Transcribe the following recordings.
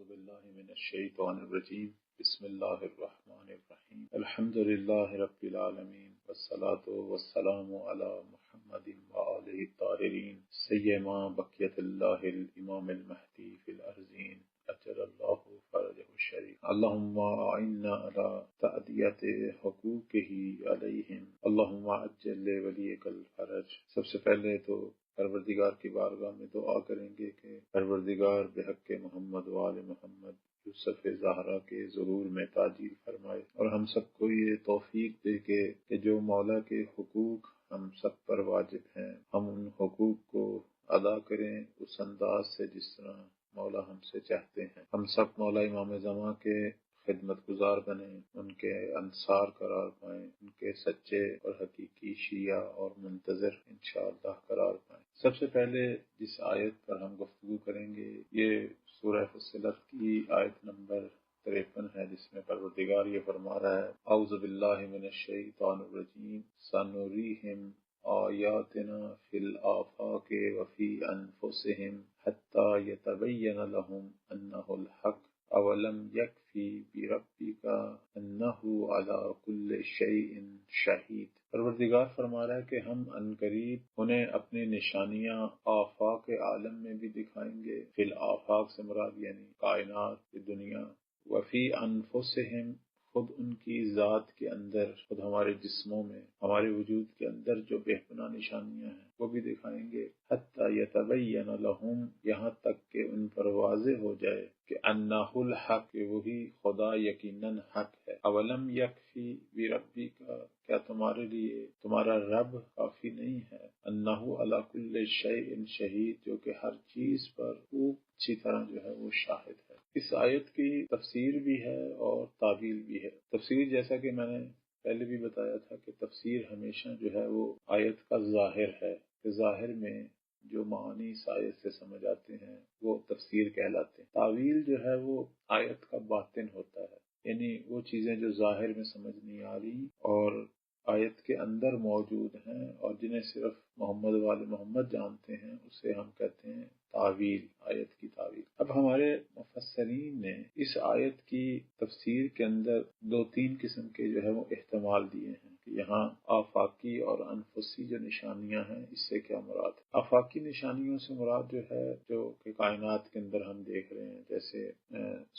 باللہ من الشیطان الرجیم بسم اللہ الرحمن الرحیم الحمد للہ رب العالمین والصلاة والسلام علی محمد وآلہ الطاہرین سیما بقیت اللہ الامام المہدی فی الارضین اجل اللہ فرجہ الشریف اللہم اعنا علی تأدیت حقوقہ علیہم اللہم عجل ولیک الفرج۔ سب سے پہلے تو پروردگار کی بارگاہ میں دعا کریں گے کہ پروردگار بحق محمد و آل محمد یوسف زہرا کے ظہور میں تعجیل فرمائے، اور ہم سب کو یہ توفیق دے کہ جو مولا کے حقوق ہم سب پر واجب ہیں ہم ان حقوق کو ادا کریں اس انداز سے جس طرح مولا ہم سے چاہتے ہیں۔ ہم سب مولا امام زمان کے خدمت گزار بنیں، ان کے انصار قرار پائیں، ان کے سچے اور حقیقی شیعہ اور منتظر انشاءاللہ قرار پائیں۔ سب سے پہلے جس آیت پر ہم گفتگو کریں گے یہ سورہ فصلت کی آیت نمبر 53 ہے، جس میں پروردگار یہ فرما رہا ہے اعوذ باللہ من الشیطان الرجیم سنریہم آیاتنا فی الآفاق وفی انفسہم حتی یتبین لہم انہ الحق اولم یکفی بربک انہ علی کل شیء شہید۔ پروردگار فرما رہا ہے کہ ہم عنقریب انہیں اپنی نشانیاں آفاق عالم میں بھی دکھائیں گے۔ فی الآفاق سے مراد یعنی کائنات کی دنیا، وفی انفسہم خود ان کی ذات کے اندر، خود ہمارے جسموں میں، ہمارے وجود کے اندر جو بے پناہ نشانیاں ہیں وہ بھی دکھائیں گے۔ حتی یتبین لہم یہاں تک کہ ان پر واضح ہو جائے کہ انہ الحق کہ وہی خدا یقیناً حق ہے۔ اولم یکفی بربک کیا تمہارے لیے تمہارا رب کافی نہیں ہے؟ انہ علی کل شیء شہید جو کہ ہر چیز پر خوب اچھی طرح جو ہے وہ شاہد ہے۔ اس آیت کی تفسیر بھی ہے اور تعویل بھی ہے۔ تفسیر جیسا کہ میں نے پہلے بھی بتایا تھا کہ تفسیر ہمیشہ جو ہے وہ آیت کا ظاہر ہے، کہ ظاہر میں جو معانی اس آیت سے سمجھ آتے ہیں وہ تفسیر کہلاتے ہیں۔ تعویل جو ہے وہ آیت کا باطن ہوتا ہے، یعنی وہ چیزیں جو ظاہر میں سمجھ نہیں آ رہی اور آیت کے اندر موجود ہیں اور جنہیں صرف محمد والے محمد جانتے ہیں اسے ہم کہتے ہیں تعویل، آیت کی تعویل۔ اب ہمارے مفسرین نے اس آیت کی تفسیر کے اندر دو تین قسم کے جو ہے وہ احتمال دیے ہیں کہ یہاں آفاقی اور انفسی جو نشانیاں ہیں اس سے کیا مراد ہے۔ آفاقی نشانیوں سے مراد جو ہے جو کہ کائنات کے اندر ہم دیکھ رہے ہیں، جیسے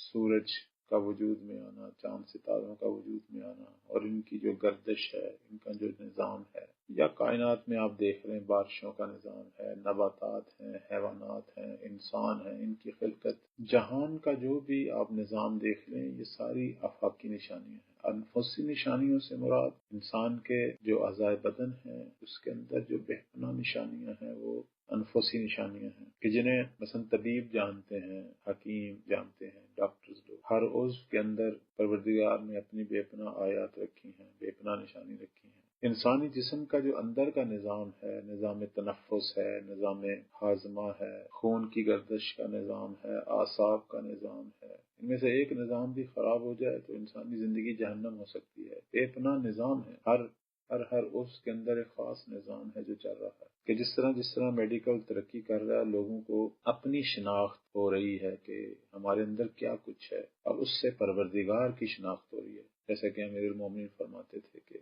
سورج کا وجود میں آنا، چاند ستاروں کا وجود میں آنا اور ان کی جو گردش ہے، ان کا جو نظام ہے، یا کائنات میں آپ دیکھ رہے ہیں بارشوں کا نظام ہے، نباتات ہیں، حیوانات ہیں، انسان ہیں، ان کی خلقت، جہان کا جو بھی آپ نظام دیکھ لیں یہ ساری آفاقی نشانیاں ہیں۔ انفسی نشانیوں سے مراد انسان کے جو اعضائے بدن ہیں اس کے اندر جو بے پناہ نشانیاں ہیں وہ انفسی نشانیاں ہیں، کہ جنہیں مثلا طبیب جانتے ہیں، حکیم جانتے ہیں، ڈاکٹرز لوگ۔ ہر عضو کے اندر پروردگار نے اپنی بے پناہ آیات رکھی ہیں، بے پناہ نشانی رکھی ہیں۔ انسانی جسم کا جو اندر کا نظام ہے، نظام تنفس ہے، نظام ہاضمہ ہے، خون کی گردش کا نظام ہے، اعصاب کا نظام ہے، ان میں سے ایک نظام بھی خراب ہو جائے تو انسانی زندگی جہنم ہو سکتی ہے۔ بے پناہ نظام ہے، ہر عضو کے اندر ایک خاص نظام ہے جو چل رہا ہے، کہ جس طرح میڈیکل ترقی کر رہا ہے لوگوں کو اپنی شناخت ہو رہی ہے کہ ہمارے اندر کیا کچھ ہے، اب اس سے پروردگار کی شناخت ہو رہی ہے۔ جیسا کہ امیر المومنین فرماتے تھے کہ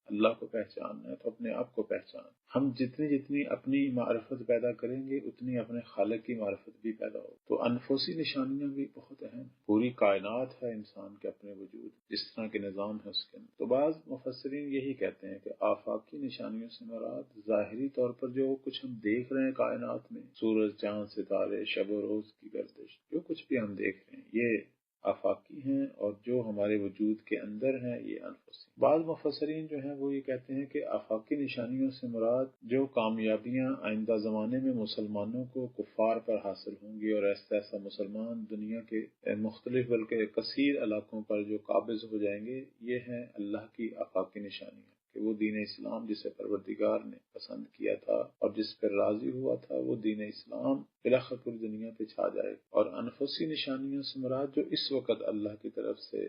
اللہ کو پہچاننا ہے تو اپنے آپ کو پہچان۔ ہم جتنی اپنی معرفت پیدا کریں گے اتنی اپنے خالق کی معرفت بھی پیدا ہو۔ تو انفسی نشانیاں بھی بہت اہم ہیں۔ پوری کائنات ہے انسان کے اپنے وجود، جس طرح کے نظام ہے اس کے اندر۔ تو بعض مفسرین یہی کہتے ہیں کہ آفاقی نشانیوں سے مراد ظاہری طور پر جو کچھ ہم دیکھ رہے ہیں کائنات میں، سورج، چاند، ستارے، شب و روز کی گردش، جو کچھ بھی ہم دیکھ رہے ہیں یہ آفاقی ہیں، اور جو ہمارے وجود کے اندر ہیں یہ انفسی۔ بعض مفسرین جو ہیں وہ یہ کہتے ہیں کہ آفاقی نشانیوں سے مراد جو کامیابیاں آئندہ زمانے میں مسلمانوں کو کفار پر حاصل ہوں گی اور ایسا ایسا مسلمان دنیا کے مختلف بلکہ کثیر علاقوں پر جو قابض ہو جائیں گے، یہ ہیں اللہ کی آفاقی نشانیاں، کہ وہ دین اسلام جسے پروردگار نے پسند کیا تھا اور جس پر راضی ہوا تھا وہ دین اسلام بالآخر پوری دنیا پہ چھا جائے۔ اور انفسی نشانیوں سے مراد جو اس وقت اللہ کی طرف سے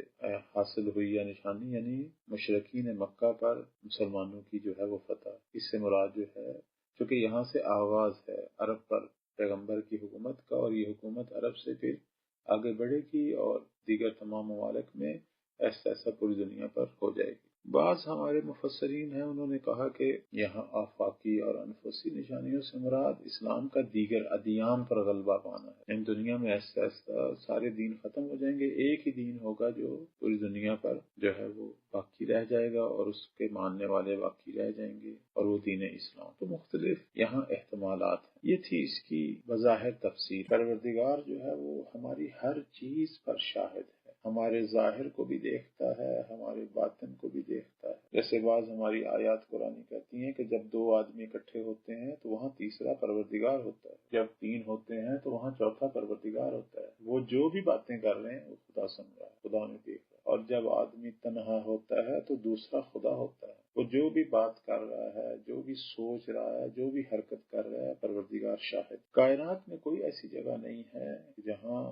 حاصل ہوئی ہے نشانی، یعنی مشرکین مکہ پر مسلمانوں کی جو ہے وہ فتح، اس سے مراد جو ہے چونکہ یہاں سے آغاز ہے عرب پر پیغمبر کی حکومت کا، اور یہ حکومت عرب سے پھر آگے بڑھے گی اور دیگر تمام ممالک میں ایسا پوری دنیا پر ہو جائے گی۔ بعض ہمارے مفسرین ہیں، انہوں نے کہا کہ یہاں آفاقی اور انفسی نشانیوں سے مراد اسلام کا دیگر ادیان پر غلبہ پانا ہے۔ ان دنیا میں ایسا سارے دین ختم ہو جائیں گے، ایک ہی دین ہوگا جو پوری دنیا پر جو ہے وہ باقی رہ جائے گا اور اس کے ماننے والے باقی رہ جائیں گے، اور وہ دین اسلام۔ تو مختلف یہاں احتمالات ہیں۔ یہ تھی اس کی بظاہر تفسیر۔ پروردگار جو ہے وہ ہماری ہر چیز پر شاہد ہے، ہمارے ظاہر کو بھی دیکھتا ہے، ہمارے باطن کو بھی دیکھتا ہے۔ جیسے بعض ہماری آیات قرآنی کہتی ہیں کہ جب دو آدمی اکٹھے ہوتے ہیں تو وہاں تیسرا پروردگار ہوتا ہے، جب تین ہوتے ہیں تو وہاں چوتھا پروردگار ہوتا ہے۔ وہ جو بھی باتیں کر رہے ہیں وہ خدا سن رہا ہے، خدا نے دیکھ رہا ہے۔ اور جب آدمی تنہا ہوتا ہے تو دوسرا خدا ہوتا ہے، وہ جو بھی بات کر رہا ہے، جو بھی سوچ رہا ہے، جو بھی حرکت کر رہا ہے، پروردگار شاہد۔ کائنات میں کوئی ایسی جگہ نہیں ہے جہاں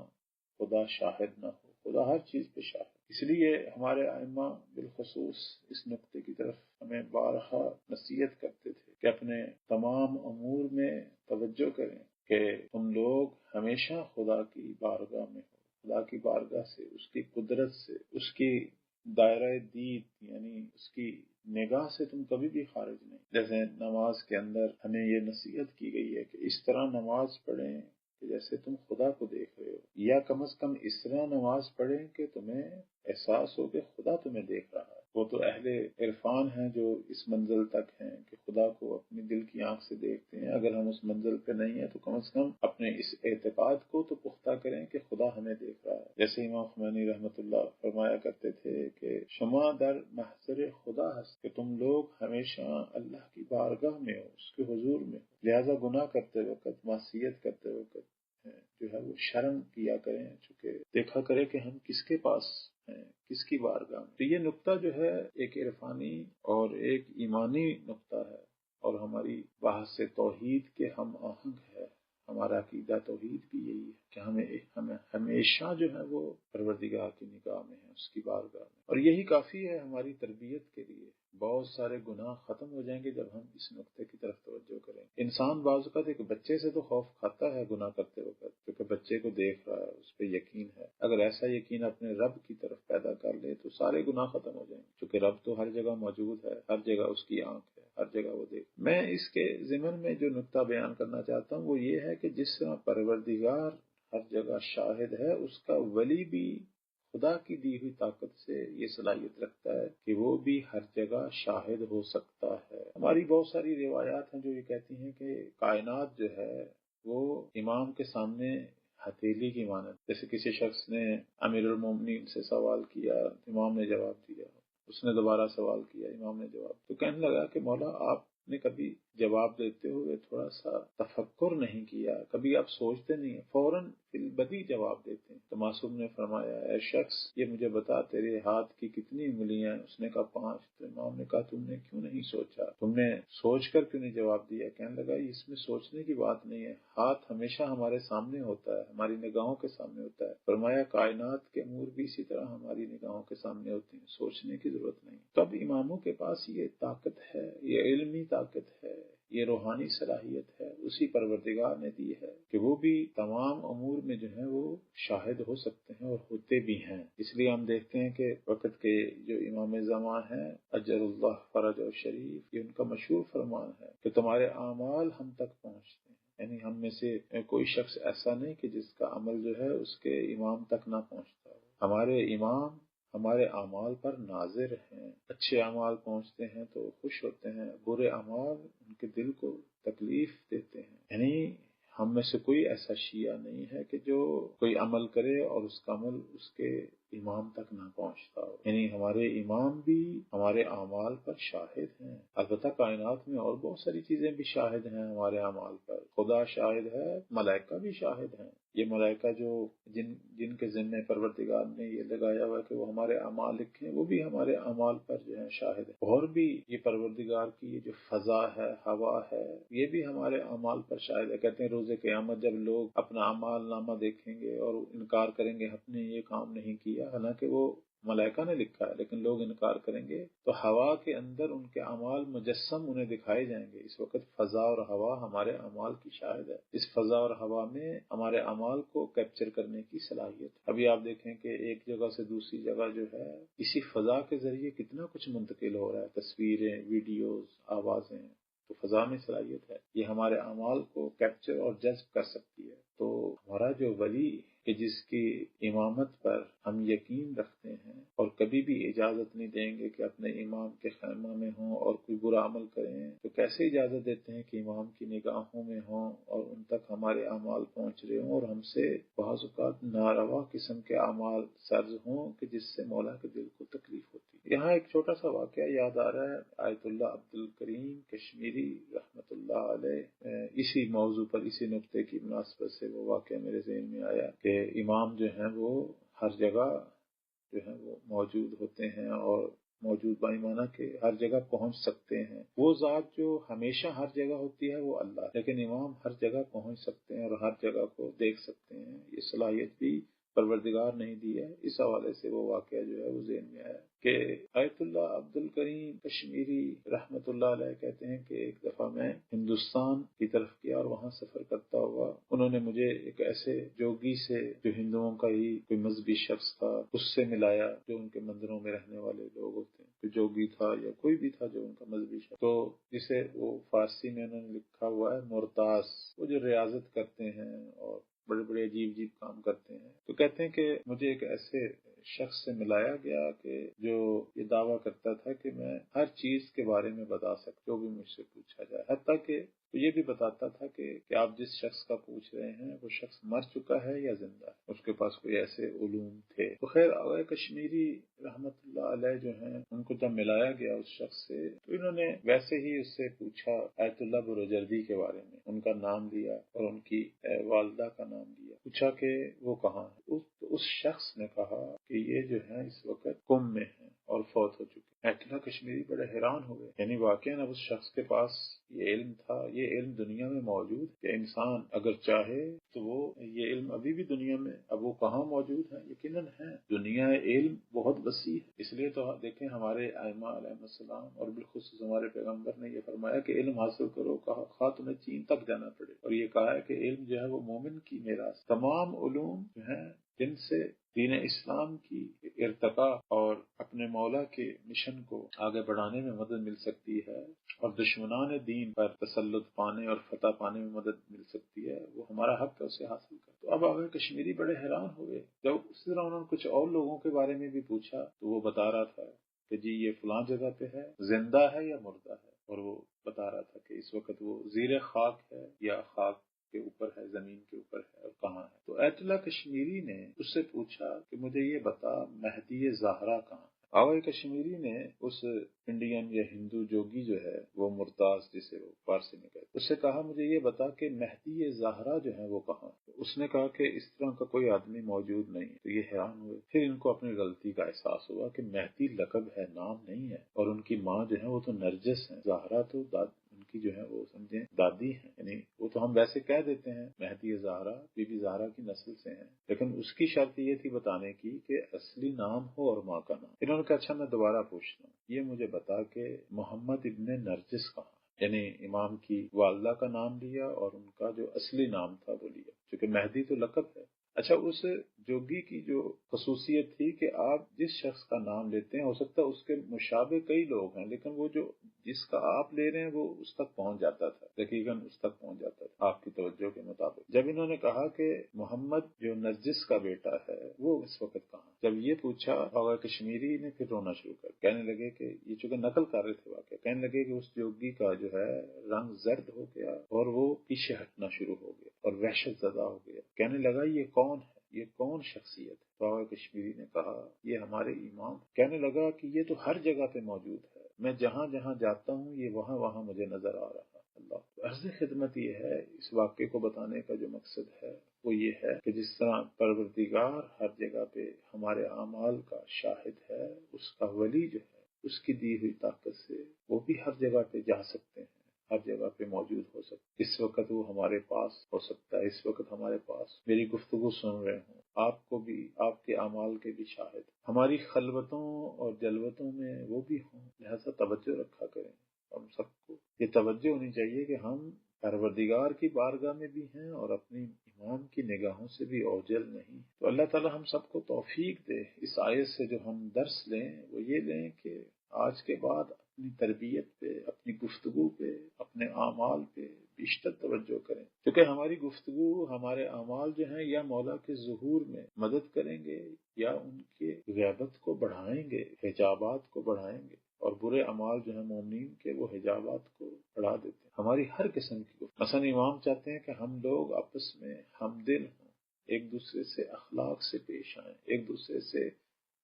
خدا شاہد نہ ہو، خدا ہر چیز پہ شاہد۔ اس لیے ہمارے ائمہ بالخصوص اس نقطے کی طرف ہمیں بارہا نصیحت کرتے تھے کہ اپنے تمام امور میں توجہ کریں کہ تم لوگ ہمیشہ خدا کی بارگاہ میں ہو، خدا کی بارگاہ سے، اس کی قدرت سے، اس کی دائرہ دید یعنی اس کی نگاہ سے تم کبھی بھی خارج نہیں۔ جیسے نماز کے اندر ہمیں یہ نصیحت کی گئی ہے کہ اس طرح نماز پڑھیں کہ جیسے تم خدا کو دیکھ رہے ہو، یا کم از کم اس طرح نماز پڑھیں کہ تمہیں احساس ہو کہ خدا تمہیں دیکھ رہا ہے۔ وہ تو اہل عرفان ہیں جو اس منزل تک ہیں کہ خدا کو اپنی دل کی آنکھ سے دیکھتے ہیں۔ اگر ہم اس منزل پہ نہیں ہیں تو کم از کم اپنے اس اعتقاد کو تو پختہ کریں کہ خدا ہمیں دیکھ رہا ہے۔ جیسے امام خمینی رحمۃ اللہ فرمایا کرتے تھے کہ شما در محضر خدا ہست، کہ تم لوگ ہمیشہ اللہ کی بارگاہ میں ہو، اس کے حضور میں ہو، لہذا گناہ کرتے وقت، معصیت کرتے وقت جو ہے وہ شرم کیا کریں، چونکہ دیکھا کرے کہ ہم کس کے پاس ہیں، کس کی بارگاہ میں۔ تو یہ نقطہ جو ہے ایک عرفانی اور ایک ایمانی نقطہ ہے، اور ہماری بحث توحید کے ہم آہنگ ہے۔ ہمارا عقیدہ توحید بھی یہی ہے کہ ہمیں ہمیشہ جو ہے وہ پروردگار کی نگاہ میں ہے، اس کی بارگاہ میں، اور یہی کافی ہے ہماری تربیت کے لیے۔ بہت سارے گناہ ختم ہو جائیں گے جب ہم اس نقطے کی طرف توجہ کریں۔ انسان بعض اوقات ایک بچے سے تو خوف کھاتا ہے گناہ کرتے وقت، کیونکہ بچے کو دیکھ رہا ہے، اس پہ یقین ہے۔ اگر ایسا یقین اپنے رب کی طرف پیدا کر لے تو سارے گناہ ختم ہو جائیں گے، کیونکہ رب تو ہر جگہ موجود ہے، ہر جگہ اس کی آنکھ ہے، ہر جگہ وہ دیکھ۔ میں اس کے ضمن میں جو نقطہ بیان کرنا چاہتا ہوں وہ یہ ہے کہ جس طرح پروردگار ہر جگہ شاہد ہے، اس کا ولی بھی خدا کی دی ہوئی طاقت سے یہ صلاحیت رکھتا ہے کہ وہ بھی ہر جگہ شاہد ہو سکتا ہے۔ ہماری بہت ساری روایات ہیں جو یہ کہتی ہیں کہ کائنات جو ہے وہ امام کے سامنے ہتھیلی کی مانند، جیسے کسی شخص نے امیر المومنین سے سوال کیا، امام نے جواب دیا، اس نے دوبارہ سوال کیا، امام نے جواب، تو کہنے لگا کہ مولا آپ نے کبھی جواب دیتے ہوئے تھوڑا سا تفکر نہیں کیا، کبھی آپ سوچتے نہیں ہیں، فوراً فی البدیہہ جواب دیتے ہیں۔ تو معصوم نے فرمایا اے شخص یہ مجھے بتا تیرے ہاتھ کی کتنی انگلیاں ہیں؟ اس نے کہا 5۔ تو امام نے کہا تم نے کیوں نہیں سوچا، تم نے سوچ کر کیوں نہیں جواب دیا؟ کہنے لگا اس میں سوچنے کی بات نہیں ہے، ہاتھ ہمیشہ ہمارے سامنے ہوتا ہے، ہماری نگاہوں کے سامنے ہوتا ہے۔ فرمایا کائنات کے امور بھی اسی طرح ہماری نگاہوں کے سامنے ہوتے ہیں، سوچنے کی ضرورت نہیں۔ تب اماموں کے پاس یہ طاقت ہے، یہ علمی طاقت ہے، یہ روحانی صلاحیت ہے، اسی پروردگار نے دی ہے کہ وہ بھی تمام امور میں جو ہے وہ شاہد ہو سکتے ہیں اور ہوتے بھی ہیں۔ اس لیے ہم دیکھتے ہیں کہ وقت کے جو امام زمان ہیں اجل اللہ فرج اور شریف، یہ ان کا مشہور فرمان ہے کہ تمہارے اعمال ہم تک پہنچتے ہیں، یعنی ہم میں سے کوئی شخص ایسا نہیں کہ جس کا عمل جو ہے اس کے امام تک نہ پہنچتا ہو۔ ہمارے امام ہمارے اعمال پر ناظر ہیں، اچھے اعمال پہنچتے ہیں تو خوش ہوتے ہیں، برے اعمال ان کے دل کو تکلیف دیتے ہیں۔ یعنی ہم میں سے کوئی ایسا شیعہ نہیں ہے کہ جو کوئی عمل کرے اور اس کا عمل اس کے امام تک نہ پہنچتا ہو، یعنی ہمارے امام بھی ہمارے اعمال پر شاہد ہیں۔ البتہ کائنات میں اور بہت ساری چیزیں بھی شاہد ہیں ہمارے اعمال پر، خدا شاہد ہے، ملائکہ بھی شاہد ہیں۔ یہ ملائکہ جو جن کے ذمہ پروردگار نے یہ لگایا ہوا ہے کہ وہ ہمارے اعمال لکھیں، وہ بھی ہمارے اعمال پر جو ہے شاہد ہے۔ اور بھی یہ پروردگار کی یہ جو فضا ہے، ہوا ہے، یہ بھی ہمارے اعمال پر شاہد ہے۔ کہتے ہیں روز قیامت جب لوگ اپنا اعمال نامہ دیکھیں گے اور انکار کریں گے ہم نے یہ کام نہیں کیا، حالانکہ وہ ملائکہ نے لکھا ہے، لیکن لوگ انکار کریں گے تو ہوا کے اندر ان کے اعمال مجسم انہیں دکھائے جائیں گے۔ اس وقت فضا اور ہوا ہمارے اعمال کی شاہد ہے، اس فضا اور ہوا میں ہمارے اعمال کو کیپچر کرنے کی صلاحیت ہے۔ ابھی آپ دیکھیں کہ ایک جگہ سے دوسری جگہ جو ہے اسی فضا کے ذریعے کتنا کچھ منتقل ہو رہا ہے، تصویریں، ویڈیوز، آوازیں، تو فضا میں صلاحیت ہے، یہ ہمارے اعمال کو کیپچر اور جذب کر سکتی ہے۔ تو ہمارا جو ولی کہ جس کی امامت پر ہم یقین رکھتے ہیں اور کبھی بھی اجازت نہیں دیں گے کہ اپنے امام کے خیمہ میں ہوں اور کوئی برا عمل کریں، تو کیسے اجازت دیتے ہیں کہ امام کی نگاہوں میں ہوں اور ان تک ہمارے اعمال پہنچ رہے ہوں اور ہم سے بعض اوقات ناروا قسم کے اعمال سرز ہوں کہ جس سے مولا کے دل کو تکلیف ہوتی ہے۔ یہاں ایک چھوٹا سا واقعہ یاد آ رہا ہے، آیت اللہ عبد الکریم کشمیری رحمۃ اللہ علیہ اسی موضوع پر، اسی نقطے کی مناسبت سے وہ واقعہ میرے ذہن میں آیا کہ امام جو ہیں وہ ہر جگہ جو ہیں وہ موجود ہوتے ہیں، اور موجود بائیمانہ کہ ہر جگہ پہنچ سکتے ہیں۔ وہ ذات جو ہمیشہ ہر جگہ ہوتی ہے وہ اللہ، لیکن امام ہر جگہ پہنچ سکتے ہیں اور ہر جگہ کو دیکھ سکتے ہیں، یہ صلاحیت بھی پروردگار نہیں دی ہے۔ اس حوالے سے وہ واقعہ جو ہے وہ ذہن میں آیا کہ آیت اللہ عبد الکریم کشمیری رحمۃ اللہ علیہ کہتے ہیں کہ ایک دفعہ میں ہندوستان کی طرف گیا اور وہاں سفر کرتا ہوا انہوں نے مجھے ایک ایسے جوگی سے جو ہندوؤں کا ہی کوئی مذہبی شخص تھا اس سے ملایا، جو ان کے مندروں میں رہنے والے لوگ ہوتے ہیں، جو جوگی تھا یا کوئی بھی تھا جو ان کا مذہبی شخص، تو جسے وہ فارسی میں انہوں نے لکھا ہوا ہے مرتاس، وہ جو ریاضت کرتے ہیں اور بڑے بڑے عجیب عجیب کام کرتے ہیں، تو کہتے ہیں کہ مجھے ایک ایسے شخص سے ملایا گیا کہ جو یہ دعویٰ کرتا تھا کہ میں ہر چیز کے بارے میں بتا سکتا، جو بھی مجھ سے پوچھا جائے، حتیٰ کہ تو یہ بھی بتاتا تھا کہ آپ جس شخص کا پوچھ رہے ہیں وہ شخص مر چکا ہے یا زندہ ہے، اس کے پاس کوئی ایسے علوم تھے۔ تو خیر آغا کشمیری رحمت اللہ علیہ جو ہیں ان کو جب ملایا گیا اس شخص سے تو انہوں نے ویسے ہی اس سے پوچھا آیت اللہ برجردی کے بارے میں، ان کا نام لیا اور ان کی والدہ کا نام لیا، پوچھا کہ وہ کہاں ہے۔ اس شخص نے کہا کہ یہ جو ہے اس وقت قم میں ہیں اور فوت ہو چکے۔ آیت اللہ کشمیری بڑے حیران ہوئے، یعنی واقعاً اب اس شخص کے پاس یہ علم تھا، یہ علم دنیا میں موجود کہ انسان اگر چاہے تو وہ یہ علم ابھی بھی دنیا میں، اب وہ کہاں موجود ہے؟ یقیناً ہے، دنیا علم بہت وسیع ہے، اس لیے تو دیکھیں ہمارے ائمہ علیہ السلام اور بالخصوص ہمارے پیغمبر نے یہ فرمایا کہ علم حاصل کرو، خواہ تمہیں چین تک جانا پڑے، اور یہ کہا ہے کہ علم جو ہے وہ مومن کی میراث، تمام علوم جو ہیں جن سے دین اسلام کی ارتقاء اور اپنے مولا کے مشن کو آگے بڑھانے میں مدد مل سکتی ہے اور دشمنان دین پر تسلط پانے اور فتح پانے میں مدد مل سکتی ہے، وہ ہمارا حق ہے اسے حاصل کر۔ تو اب آغا کشمیری بڑے حیران ہوئے، جب اسی طرح انہوں نے کچھ اور لوگوں کے بارے میں بھی پوچھا تو وہ بتا رہا تھا کہ جی یہ فلاں جگہ پہ ہے، زندہ ہے یا مردہ ہے، اور وہ بتا رہا تھا کہ اس وقت وہ زیر خاک ہے یا خاک کے اوپر ہے، زمین کے اوپر ہے، اور کہاں ہے۔ تو آیت اللہ کشمیری نے اس سے پوچھا کہ مجھے یہ بتا مہدی زہرا کہاں ہے۔ آغا کشمیری نے اس انڈین یا ہندو جوگی جو ہے وہ مرتاز جسے وہ فارسی میں کہتے، اس سے کہا مجھے یہ بتا کہ مہدی زہرا جو ہے وہ کہاں ہے۔ اس نے کہا کہ اس طرح کا کوئی آدمی موجود نہیں۔ تو یہ حیران ہوئے، پھر ان کو اپنی غلطی کا احساس ہوا کہ مہدی لقب ہے، نام نہیں ہے، اور ان کی ماں جو ہے وہ تو نرجس ہے، زہرا تو ان کی جو ہے وہ سمجھیں دادی ہیں، یعنی وہ تو ہم ویسے کہہ دیتے ہیں مہدی زہرا بی بی زہرا کی نسل سے ہیں، لیکن اس کی شرط یہ تھی بتانے کی کہ اصلی نام ہو اور ماں کا نام۔ انہوں نے کہا اچھا میں دوبارہ پوچھتا ہوں، یہ مجھے بتا کہ محمد ابن نرجس کہاں، یعنی امام کی والدہ کا نام لیا اور ان کا جو اصلی نام تھا وہ لیا، چونکہ مہدی تو لقب ہے۔ اچھا اس جوگی کی جو خصوصیت تھی کہ آپ جس شخص کا نام لیتے ہیں ہو سکتا ہے اس کے مشابہ کئی لوگ ہیں، لیکن وہ جو جس کا آپ لے رہے ہیں وہ اس تک پہنچ جاتا تھا، یقیناً اس تک پہنچ جاتا تھا آپ کی توجہ کے مطابق۔ جب انہوں نے کہا کہ محمد جو نرجس کا بیٹا ہے وہ اس وقت کہاں، جب یہ پوچھا آغا کشمیری نے پھر رونا شروع کر، کہنے لگے کہ یہ چونکہ نقل کر رہے تھے واقعہ، کہنے لگے کہ اس جوگی کا جو ہے رنگ زرد ہو گیا اور وہ پیچھے ہٹنا شروع ہو گیا اور وحشت زدہ ہو گیا، کہنے لگا یہ کون ہے، یہ کون شخصیت ہے؟ تو آغا کشمیری نے کہا یہ ہمارے امام۔ کہنے لگا کہ یہ تو ہر جگہ پہ موجود ہے، میں جہاں جہاں جاتا ہوں یہ وہاں وہاں مجھے نظر آ رہا ہے۔ اللہ عرض خدمت یہ ہے، اس واقعے کو بتانے کا جو مقصد ہے وہ یہ ہے کہ جس طرح پروردگار ہر جگہ پہ ہمارے اعمال کا شاہد ہے، اس کا ولی جو ہے اس کی دی ہوئی طاقت سے وہ بھی ہر جگہ پہ جا سکتے ہیں، ہر جگہ پہ موجود ہو سکتا ہے۔ اس وقت وہ ہمارے پاس ہو سکتا ہے، اس وقت ہمارے پاس میری گفتگو سن رہے ہوں، آپ کو بھی، آپ کے اعمال کے بھی شاہد، ہماری خلوتوں اور جلوتوں میں وہ بھی ہوں، لہذا توجہ رکھا کریں۔ ہم سب کو یہ توجہ ہونی چاہیے کہ ہم پروردگار کی بارگاہ میں بھی ہیں اور اپنی امام کی نگاہوں سے بھی اوجل نہیں۔ تو اللہ تعالی ہم سب کو توفیق دے۔ اس آیت سے جو ہم درس لیں وہ یہ لیں کہ آج کے بعد اپنی تربیت پہ، اپنی گفتگو پہ، اپنے اعمال پہ بیشتر توجہ کریں، کیونکہ ہماری گفتگو، ہمارے اعمال جو ہیں یا مولا کے ظہور میں مدد کریں گے یا ان کے غیبت کو بڑھائیں گے، حجابات کو بڑھائیں گے، اور برے اعمال جو ہیں مومنین کے وہ حجابات کو بڑھا دیتے ہیں۔ ہماری ہر قسم کی گفتگو، مثلا امام چاہتے ہیں کہ ہم لوگ آپس میں ہمدل ہوں، ایک دوسرے سے اخلاق سے پیش آئیں، ایک دوسرے سے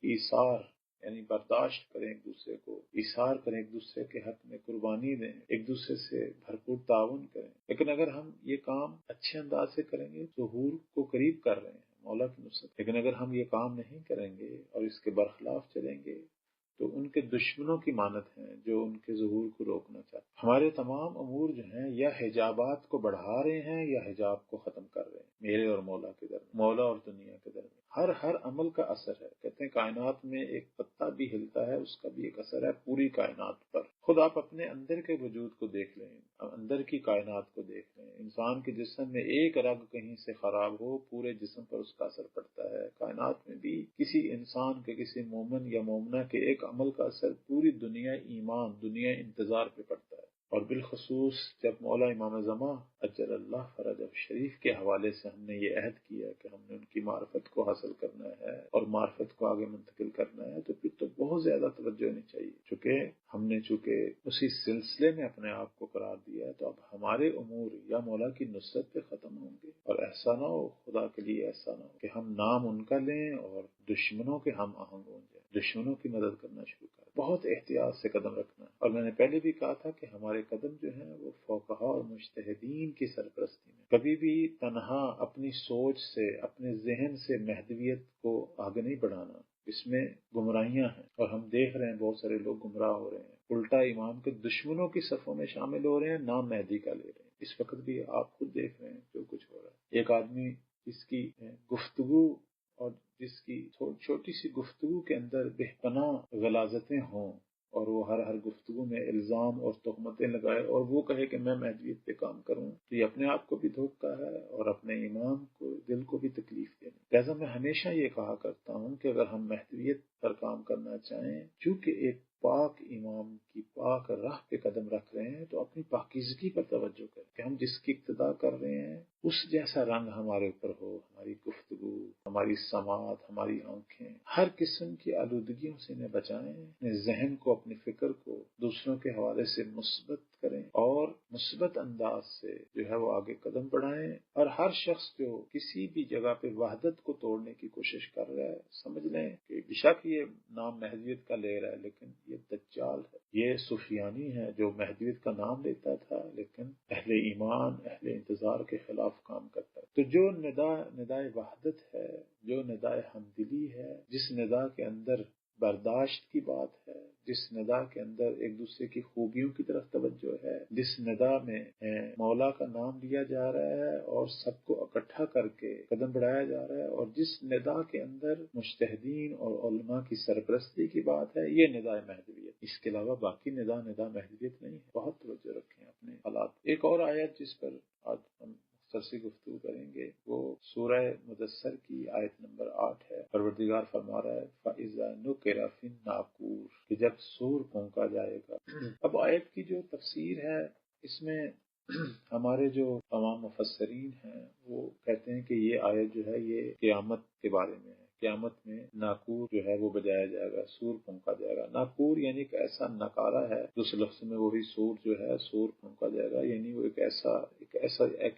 ایثار یعنی برداشت کریں، ایک دوسرے کو ایثار کریں، ایک دوسرے کے حق میں قربانی دیں، ایک دوسرے سے بھرپور تعاون کریں۔ لیکن اگر ہم یہ کام اچھے انداز سے کریں گے، ظہور کو قریب کر رہے ہیں مولا کی نصرت، لیکن اگر ہم یہ کام نہیں کریں گے اور اس کے برخلاف چلیں گے تو ان کے دشمنوں کی مانت ہیں جو ان کے ظہور کو روکنا چاہتے ہیں۔ ہمارے تمام امور جو ہیں یا حجابات کو بڑھا رہے ہیں یا حجاب کو ختم کر رہے ہیں، میرے اور مولا کے درمیان، مولا اور دنیا کے درمیان۔ ہر عمل کا اثر ہے، کہتے ہیں کائنات میں ایک پتا بھی ہلتا ہے، اس کا بھی ایک اثر ہے پوری کائنات پر۔ خود آپ اپنے اندر کے وجود کو دیکھ لیں، اندر کی کائنات کو دیکھ لیں، انسان کے جسم میں ایک رگ کہیں سے خراب ہو، پورے جسم پر اس کا اثر پڑتا ہے۔ کائنات میں بھی کسی انسان کے، کسی مومن یا مومنہ کے ایک عمل کا اثر پوری دنیا ایمان، دنیا انتظار پہ پڑتا ہے۔ اور بالخصوص جب مولا امام زمان اجل اللہ فرجہ شریف کے حوالے سے ہم نے یہ عہد کیا کہ ہم نے ان کی معرفت کو حاصل کرنا ہے اور معرفت کو آگے منتقل کرنا ہے، تو پھر تو بہت زیادہ توجہ ہونی چاہیے، چونکہ اسی سلسلے میں اپنے آپ کو قرار دیا ہے، تو اب ہمارے امور یا مولا کی نصرت پہ ختم ہوں گے۔ اور ایسا نہ ہو، خدا کے لیے ایسا نہ ہو کہ ہم نام ان کا لیں اور دشمنوں کے ہم آہنگ ہو جائیں، دشمنوں کی مدد کرنا شروع کریں۔ بہت احتیاط سے قدم رکھنا ہے۔ اور میں نے پہلے بھی کہا تھا کہ ہمارے قدم جو ہیں وہ فقہا اور مجتہدین کی سرپرستی میں، کبھی بھی تنہا اپنی سوچ سے، اپنے ذہن سے مہدویت کو آگے نہیں بڑھانا، اس میں گمراہیاں ہیں اور ہم دیکھ رہے ہیں بہت سارے لوگ گمراہ ہو رہے ہیں، الٹا امام کے دشمنوں کی صفوں میں شامل ہو رہے ہیں، نام مہدی کا لے رہے ہیں۔ اس وقت بھی آپ خود دیکھ رہے ہیں جو کچھ ہو رہا ہے۔ ایک آدمی جس کی گفتگو اور جس کی چھوٹی سی گفتگو کے اندر بے پناہ غلاظتیں ہوں اور وہ ہر گفتگو میں الزام اور تہمتیں لگائے اور وہ کہے کہ میں مہدویت پہ کام کروں، تو یہ اپنے آپ کو بھی دھوکا ہے اور اپنے امام کو، دل کو بھی تکلیف دینا۔ لہٰذا میں ہمیشہ یہ کہا کرتا ہوں کہ اگر ہم مہدویت پر کام کرنا چاہیں، چونکہ ایک پاک امام کی پاک راہ پہ قدم رکھ رہے ہیں، تو اپنی پاکیزگی پر توجہ کریں کہ ہم جس کی اقتدا کر رہے ہیں اس جیسا رنگ ہمارے اوپر ہو، ہماری گفتگو، ہماری سماعت، ہماری آنکھیں، ہر قسم کی آلودگیوں سے انہیں بچائیں، اپنے ذہن کو، اپنی فکر کو دوسروں کے حوالے سے مثبت کریں اور مثبت انداز سے جو ہے وہ آگے قدم بڑھائیں۔ اور ہر شخص جو کسی بھی جگہ پہ وحدت کو توڑنے کی کوشش کر رہا ہے، سمجھ لیں کہ بیشک یہ نام مہدویت کا لے رہا ہے، لیکن یہ دجال ہے، یہ سفیانی ہے جو مہدویت کا نام لیتا تھا لیکن اہل ایمان، اہل انتظار کے خلاف کام کرتا ہے۔ تو جو ندائے وحدت ہے، جو ندائے ہمدلی ہے، جس ندا کے اندر برداشت کی بات ہے، جس ندا کے اندر ایک دوسرے کی خوبیوں کی طرف توجہ ہے، جس ندا میں مولا کا نام لیا جا رہا ہے اور سب کو اکٹھا کر کے قدم بڑھایا جا رہا ہے، اور جس ندا کے اندر مجتہدین اور علماء کی سرپرستی کی بات ہے، یہ ندا مہدویت۔ اس کے علاوہ باقی ندا مہدویت نہیں ہے۔ بہت توجہ رکھیں اپنے حالات۔ ایک اور آیت جس پر آج ہم مختصر گفتگو کریں گے وہ سورہ مدثر کی آیت نمبر 8 ہے۔ پروردگار فرما رہا ہے فَإِذَا نُقِرَ فِي النَّاقُورِ، کہ جب سور پھونکا جائے گا۔ اب آیت کی جو تفسیر ہے اس میں ہمارے جو تمام مفسرین ہیں وہ کہتے ہیں کہ یہ آیت جو ہے یہ قیامت کے بارے میں ہے۔ قیامت میں ناقور جو ہے وہ بجایا جائے گا، سور پھونکا جائے گا۔ ناقور یعنی ایک ایسا نکارہ ہے، دوسرے لفظ میں وہی سور جو ہے، سور پھونکا جائے گا، یعنی وہ ایک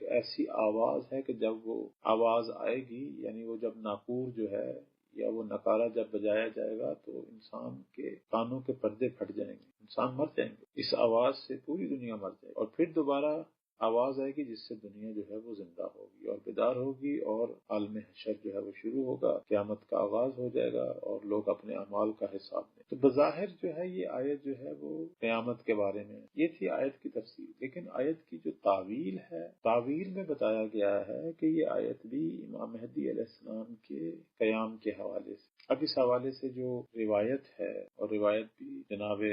ایسی آواز ہے کہ جب وہ آواز آئے گی، یعنی وہ جب ناقور جو ہے یا وہ نکارہ جب بجایا جائے گا تو انسان کے کانوں کے پردے پھٹ جائیں گے، انسان مر جائیں گے، اس آواز سے پوری دنیا مر جائے گی اور پھر دوبارہ آواز آئے گی جس سے دنیا جو ہے وہ زندہ ہوگی اور بیدار ہوگی، اور عالم حشر جو ہے وہ شروع ہوگا، قیامت کا آغاز ہو جائے گا اور لوگ اپنے اعمال کا حساب دیں۔ تو بظاہر جو ہے یہ آیت جو ہے وہ قیامت کے بارے میں، یہ تھی آیت کی تفسیر۔ لیکن آیت کی جو تعویل ہے، تعویل میں بتایا گیا ہے کہ یہ آیت بھی امام مہدی علیہ السلام کے قیام کے حوالے سے، اب اس حوالے سے جو روایت ہے، اور روایت بھی جناب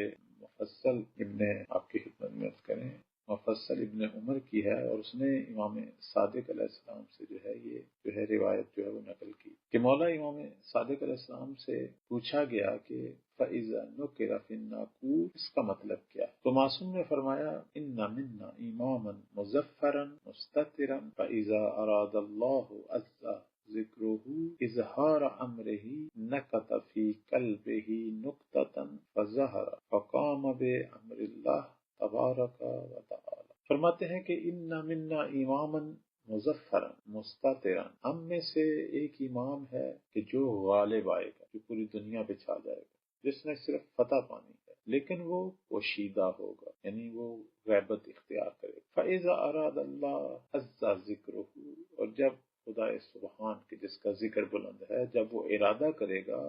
مفصل ابن، آپ کی خدمت میں عرض کریں، مفصل ابن عمر کی ہے، اور اس نے امام صادق علیہ السلام سے جو ہے یہ جو ہے روایت جو ہے وہ نقل کی کہ مولا امام صادق علیہ السلام سے پوچھا گیا کہ فَإِذَا نُقِرَ فِي النَّاقُورِ، اس کا مطلب کیا ہے؟ تو معصوم نے فرمایا إِنَّ مِنَّا إِمَامًا مُزَفَّرًا مُسْتَتِرًا فَإِذَا أَرَادَ اللَّهُ عَزَّ ذِكْرُهُ إِظْهَارَ أَمْرِهِ نَكَتَ فِي قَلْبِهِ نُكْتَةً فَظَهَرَ فَقَامَ بِأَمْرِ اللَّهِ تبارک و تعالی۔ فرماتے ہیں کہ ان منا اماما مظفرا مستترا، ہم میں سے ایک امام ہے کہ جو غالب آئے گا، جو پوری دنیا پہ چھا جائے گا، جس نے صرف فتح پانی ہے، لیکن وہ پوشیدہ ہوگا، یعنی وہ غیبت اختیار کرے گا۔ فَإِذَا أَرَادَ اللَّهُ عَزَّ ذِكْرُهُ، اور جب خدا سبحان کے جس کا ذکر بلند ہے، جب وہ ارادہ کرے گا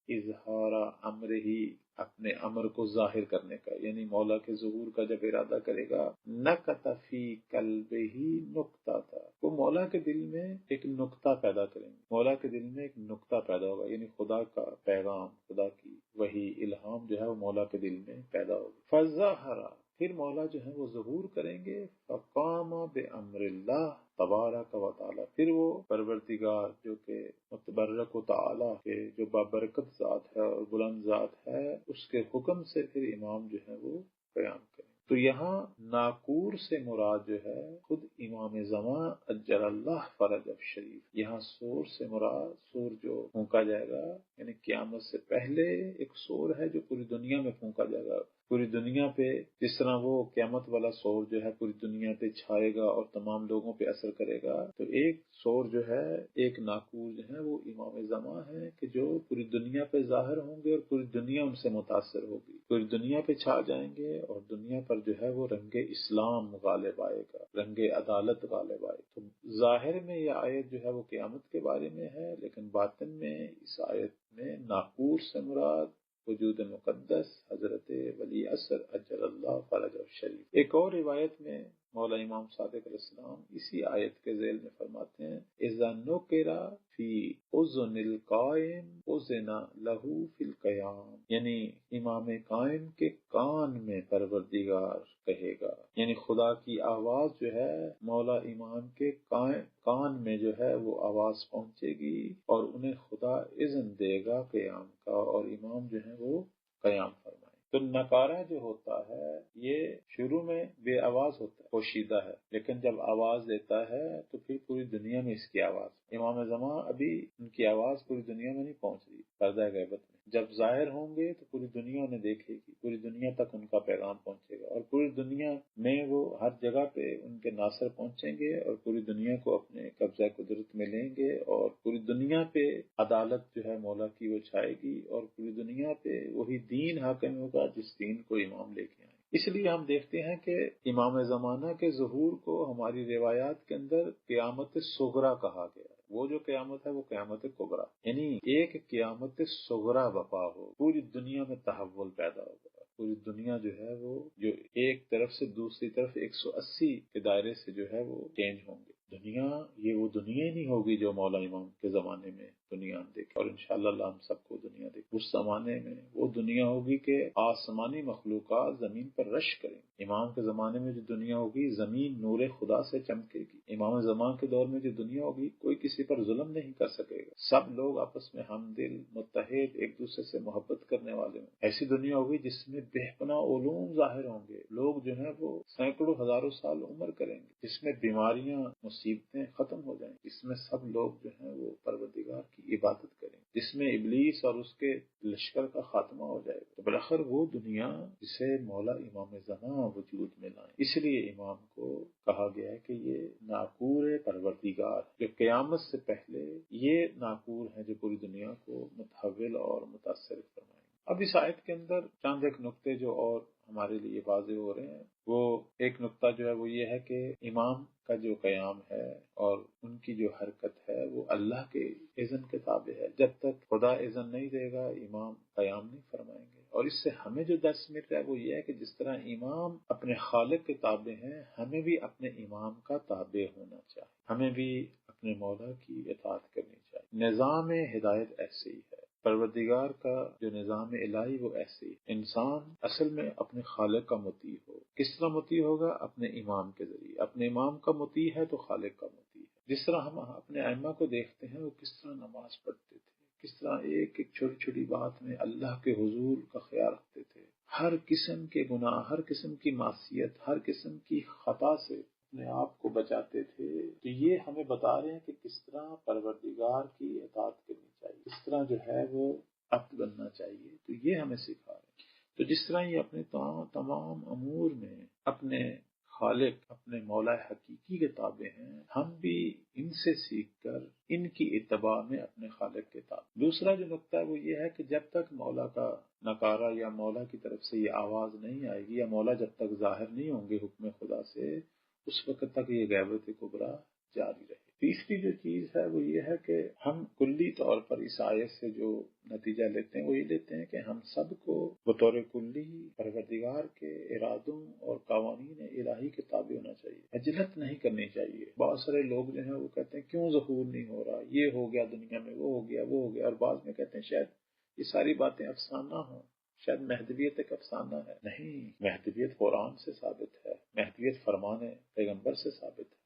اظہار امر ہی، اپنے امر کو ظاہر کرنے کا، یعنی مولا کے ظہور کا جب ارادہ کرے گا، نکت فی قلبہ نقطہ، وہ مولا کے دل میں ایک نقطہ پیدا کریں گے، مولا کے دل میں ایک نقطہ پیدا ہوگا، یعنی خدا کا پیغام، خدا کی وحی، الہام جو ہے وہ مولا کے دل میں پیدا ہوگا۔ فظہر، پھر مولا جو ہے وہ ظہور کریں گے، فقام بامر اللہ تبارک و تعالی، پھر وہ پروردگار جو کہ متبرک و تعالی کے جو بابرکت ذات ہے اور بلند ذات ہے، اس کے حکم سے پھر امام جو ہے وہ قیام کریں۔ تو یہاں ناقور سے مراد جو ہے خود امام زمان اجل اللہ فرج شریف، یہاں سور سے مراد سور جو پھونکا جائے گا، یعنی قیامت سے پہلے ایک سور ہے جو پوری دنیا میں پھونکا جائے گا، پوری دنیا پہ جس طرح وہ قیامت والا سور جو ہے پوری دنیا پہ چھائے گا اور تمام لوگوں پہ اثر کرے گا، تو ایک سور جو ہے، ایک ناقور جو ہے وہ امام زمان ہے کہ جو پوری دنیا پہ ظاہر ہوں گے اور پوری دنیا ان سے متاثر ہوگی، پوری دنیا پہ چھا جائیں گے، اور دنیا پر جو ہے وہ رنگ اسلام غالب آئے گا، رنگ عدالت غالب آئے گا۔ تو ظاہر میں یہ آیت جو ہے وہ قیامت کے بارے میں ہے، لیکن باطن میں اس آیت میں ناقور سے مراد وجود مقدس حضرت ولی عصر اجل اللہ فرج شریف۔ ایک اور روایت میں مولا امام صادق علیہ السلام اسی آیت کے ذیل میں فرماتے ہیں اذا نقر فی اذن القائم اذن لہ فی القیام، یعنی امام قائم کے کان میں پروردگار کہے گا، یعنی خدا کی آواز جو ہے مولا امام کے کان میں جو ہے وہ آواز پہنچے گی، اور انہیں خدا اذن دے گا قیام کا، اور امام جو ہے وہ قیام فرمائے۔ تو نکارہ جو ہوتا ہے یہ شروع میں بے آواز ہوتا ہے، پوشیدہ ہے، لیکن جب آواز دیتا ہے تو پھر پوری دنیا میں اس کی آواز۔ امام زمان ابھی ان کی آواز پوری دنیا میں نہیں پہنچ رہی، پردہ غیبت میں، جب ظاہر ہوں گے تو پوری دنیا انہیں دیکھے گی، پوری دنیا تک ان کا پیغام پہنچے گا، اور پوری دنیا میں وہ ہر جگہ پہ ان کے ناصر پہنچیں گے، اور پوری دنیا کو اپنے قبضہ قدرت میں لیں گے، اور پوری دنیا پہ عدالت جو ہے مولا کی وہ چھائے گی، اور پوری دنیا پہ وہی دین حاکم ہوگا جس دین کو امام لے کے آئے۔ اس لیے ہم دیکھتے ہیں کہ امام زمانہ کے ظہور کو ہماری روایات کے اندر قیامت صغریٰ کہا گیا ہے۔ وہ جو قیامت ہے وہ قیامت کبریٰ، یعنی ایک قیامت صغریٰ وقع ہو، پوری دنیا میں تحول پیدا ہوگا، پوری دنیا جو ہے وہ جو ایک طرف سے دوسری طرف 180 کے دائرے سے جو ہے وہ چینج ہوں گے۔ دنیا یہ وہ دنیا ہی نہیں ہوگی جو مولا امام کے زمانے میں دنیا ہم دیکھیں، اور انشاءاللہ اللہ ہم سب کو دنیا دیکھیں۔ اس زمانے میں وہ دنیا ہوگی کہ آسمانی مخلوقات زمین پر رش کریں گے۔ امام کے زمانے میں جو دنیا ہوگی زمین نور خدا سے چمکے گی۔ امام زمان کے دور میں جو دنیا ہوگی کوئی کسی پر ظلم نہیں کر سکے گا، سب لوگ آپس میں ہمدل متحد ایک دوسرے سے محبت کرنے والے ہوں۔ ایسی دنیا ہوگی جس میں بے پناہ علوم ظاہر ہوں گے، لوگ جو ہیں وہ سینکڑوں ہزاروں سال عمر کریں گے، جس میں بیماریاں مصیبتیں ختم ہو جائیں، جس میں سب لوگ جو ہیں وہ پروردگار کی عبادت کریں، جس میں ابلیس اور اس کے لشکر کا خاتمہ ہو جائے گا۔ تو بالآخر وہ دنیا جسے مولا امام زمان وجود میں لائیں، اس لیے امام کو کہا گیا ہے کہ یہ ناقور پروردگار جو قیامت سے پہلے یہ ناقور ہیں جو پوری دنیا کو متحول اور متاثر فرمائیں۔ اب اس آیت کے اندر چند ایک نقطے جو اور ہمارے لیے واضح ہو رہے ہیں، وہ ایک نقطہ جو ہے وہ یہ ہے کہ امام کا جو قیام ہے اور ان کی جو حرکت ہے وہ اللہ کے اذن کے تابع ہے۔ جب تک خدا اذن نہیں دے گا امام قیام نہیں فرمائیں گے۔ اور اس سے ہمیں جو درس مل رہا ہے وہ یہ ہے کہ جس طرح امام اپنے خالق کے تابع ہیں، ہمیں بھی اپنے امام کا تابع ہونا چاہیے، ہمیں بھی اپنے مولا کی اطاعت کرنی چاہیے۔ نظام ہدایت ایسے ہی ہے، پروردگار کا جو نظام الہی وہ ایسے ہی۔ انسان اصل میں اپنے خالق کا مطیع ہو۔ کس طرح مطیع ہوگا؟ اپنے امام کے ذریعے۔ اپنے امام کا مطیع ہے تو خالق کا مطیع ہے۔ جس طرح ہم اپنے ائمہ کو دیکھتے ہیں وہ کس طرح نماز پڑھتے تھے، کس طرح ایک ایک چھوٹی چھوٹی بات میں اللہ کے حضور کا خیال رکھتے تھے، ہر قسم کے گناہ، ہر قسم کی معصیت، ہر قسم کی خطا سے اپنے آپ کو بچاتے تھے۔ تو یہ ہمیں بتا رہے ہیں کہ کس طرح پروردگار کی اطاعت کرنی چاہیے، کس طرح جو ہے وہ عبد بننا چاہیے۔ تو یہ ہمیں سکھا رہے ہیں۔ تو جس طرح یہ اپنے تمام امور میں اپنے خالق، اپنے مولا حقیقی کے تابع ہیں، ہم بھی ان سے سیکھ کر ان کی اتباع میں اپنے خالق کے تابع۔ دوسرا جو نقطہ ہے وہ یہ ہے کہ جب تک مولا کا نکارہ یا مولا کی طرف سے یہ آواز نہیں آئے گی، یا مولا جب تک ظاہر نہیں ہوں گے حکم خدا سے، اس وقت تک یہ غیبت کبریٰ جاری رہے۔ تیسری جو چیز ہے وہ یہ ہے کہ ہم کلی طور پر اس آیت سے جو نتیجہ لیتے ہیں وہ یہ لیتے ہیں کہ ہم سب کو بطور کلی پروردگار کے ارادوں اور قوانین الہی کے تابع ہونا چاہیے، عجلت نہیں کرنی چاہیے۔ بہت سارے لوگ جو ہیں وہ کہتے ہیں کیوں ظہور نہیں ہو رہا، یہ ہو گیا دنیا میں، وہ ہو گیا وہ ہو گیا، اور بعض میں کہتے ہیں شاید یہ ساری باتیں افسانہ ہوں، شاید مہدویت ایک افسانہ ہے۔ نہیں، مہدویت قرآن سے ثابت ہے، مہدویت فرمان پیغمبر سے ثابت ہے۔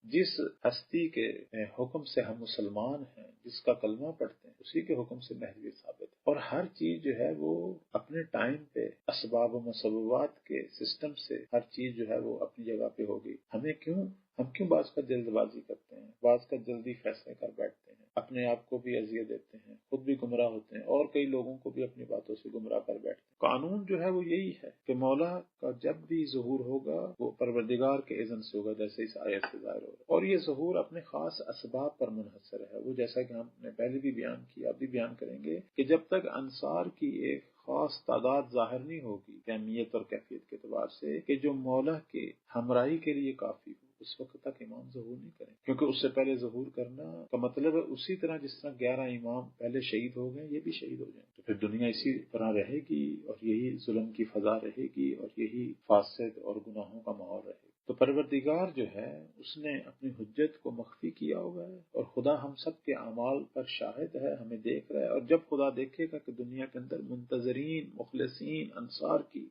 جس ہستی کے حکم سے ہم مسلمان ہیں، جس کا کلمہ پڑھتے ہیں، اسی کے حکم سے مہدویت ثابت ہے۔ اور ہر چیز جو ہے وہ اپنے ٹائم پہ اسباب و مسببات کے سسٹم سے ہر چیز جو ہے وہ اپنی جگہ پہ ہوگی۔ ہم کیوں بعض کا جلد بازی کرتے ہیں، بعض کا جلدی فیصلے کر بیٹھتے ہیں، اپنے آپ کو بھی اذیت دیتے ہیں، خود بھی گمراہ ہوتے ہیں، اور کئی لوگوں کو بھی اپنی باتوں سے گمراہ کر بیٹھتے ہیں۔ قانون جو ہے وہ یہی ہے کہ مولا کا جب بھی ظہور ہوگا وہ پروردگار کے اذن سے ہوگا، جیسے اس آیت سے ظاہر ہوگا۔ اور یہ ظہور اپنے خاص اسباب پر منحصر ہے، وہ جیسا کہ ہم نے پہلے بھی بیان کیا، اب بھی بیان کریں گے کہ جب تک انصار کی ایک خاص تعداد ظاہر نہیں ہوگی کمیت اور کیفیت کے اعتبار سے کہ جو مولا کے ہمراہی کے لیے کافی ہو، اس وقت تک امام ظہور نہیں کریں، کیونکہ اس سے پہلے ظہور کرنا کا مطلب ہے اسی طرح جس طرح 11 امام پہلے شہید ہو گئے یہ بھی شہید ہو جائیں، تو پھر دنیا اسی طرح رہے گی اور یہی ظلم کی فضا رہے گی اور یہی فاسد اور گناہوں کا ماحول رہے گا۔ تو پروردگار جو ہے اس نے اپنی حجت کو مخفی کیا ہوا ہے، اور خدا ہم سب کے اعمال پر شاہد ہے، ہمیں دیکھ رہا ہے۔ اور جب خدا دیکھے گا کہ دنیا کے اندر منتظرین، مخلصین، انصار کی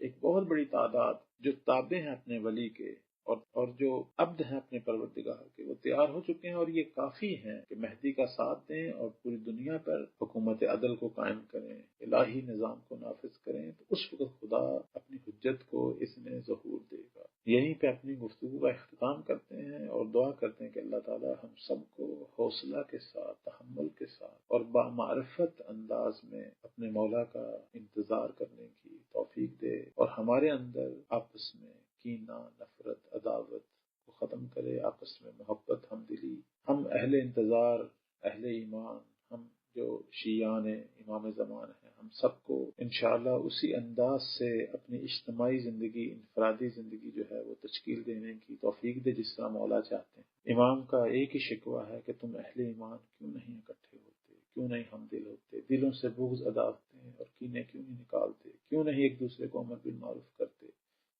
ایک بہت بڑی تعداد جو تابع ہیں اپنے ولی کے اور جو عبد ہیں اپنے پروردگار کے، وہ تیار ہو چکے ہیں اور یہ کافی ہیں کہ مہدی کا ساتھ دیں اور پوری دنیا پر حکومت عدل کو قائم کریں، الہی نظام کو نافذ کریں، تو اس وقت خدا اپنی حجت کو اس میں ظہور دے گا۔ یہیں پہ اپنی گفتگو کا اختتام کرتے ہیں اور دعا کرتے ہیں کہ اللہ تعالی ہم سب کو حوصلہ کے ساتھ، تحمل کے ساتھ اور بامعرفت انداز میں اپنے مولا کا انتظار کرنے کی توفیق دے، اور ہمارے اندر آپس میں کینہ، نفرت، عداوت کو ختم کرے، آپس میں محبت، ہمدلی۔ ہم اہل انتظار، اہل ایمان، ہم جو شیعان امام زمان ہیں، ہم سب کو انشاءاللہ اسی انداز سے اپنی اجتماعی زندگی، انفرادی زندگی جو ہے وہ تشکیل دینے کی توفیق دے جس طرح مولا چاہتے ہیں۔ امام کا ایک ہی شکوہ ہے کہ تم اہل ایمان کیوں نہیں اکٹھے ہوتے، کیوں نہیں ہم دل ہوتے، دلوں سے بغض عداوتیں اور کینے کیوں نہیں نکالتے، کیوں نہیں ایک دوسرے کو امر بالمعروف کرتے،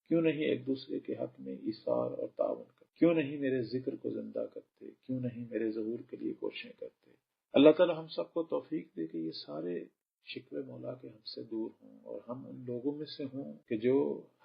کیوں نہیں ایک دوسرے کے حق میں ایثار اور تعاون کرتے، کیوں نہیں میرے ذکر کو زندہ کرتے، کیوں نہیں میرے ظہور کے لیے کوششیں کرتے۔ اللہ تعالی ہم سب کو توفیق دے کہ یہ سارے شکوے مولا کے ہم سے دور ہوں، اور ہم ان لوگوں میں سے ہوں کہ جو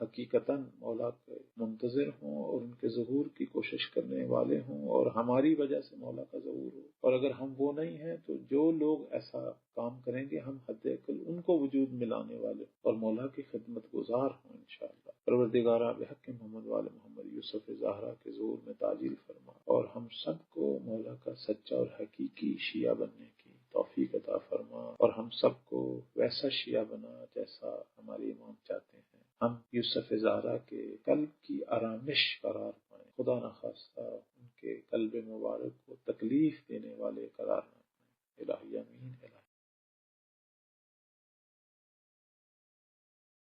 حقیقتاً مولا کے منتظر ہوں اور ان کے ظہور کی کوشش کرنے والے ہوں، اور ہماری وجہ سے مولا کا ظہور ہو۔ اور اگر ہم وہ نہیں ہیں تو جو لوگ ایسا کام کریں گے ہم حد عقل ان کو وجود ملانے والے اور مولا کی خدمت گزار ہوں انشاءاللہ۔ پروردگارہ بحق محمد وآل محمد یوسف زہرا کے ظہور میں تعجیل فرما، اور ہم سب کو مولا کا سچا اور حقیقی شیعہ بننے کی توفیق عطا فرما، اور ہم سب کو ویسا شیعہ بنا جیسا ہمارے امام چاہتے ہیں۔ ہم یوسف زہرا کے قلب کی آرامش قرار پائیں، خدا نخواستہ ان کے قلب مبارک کو تکلیف دینے والے قرار نہ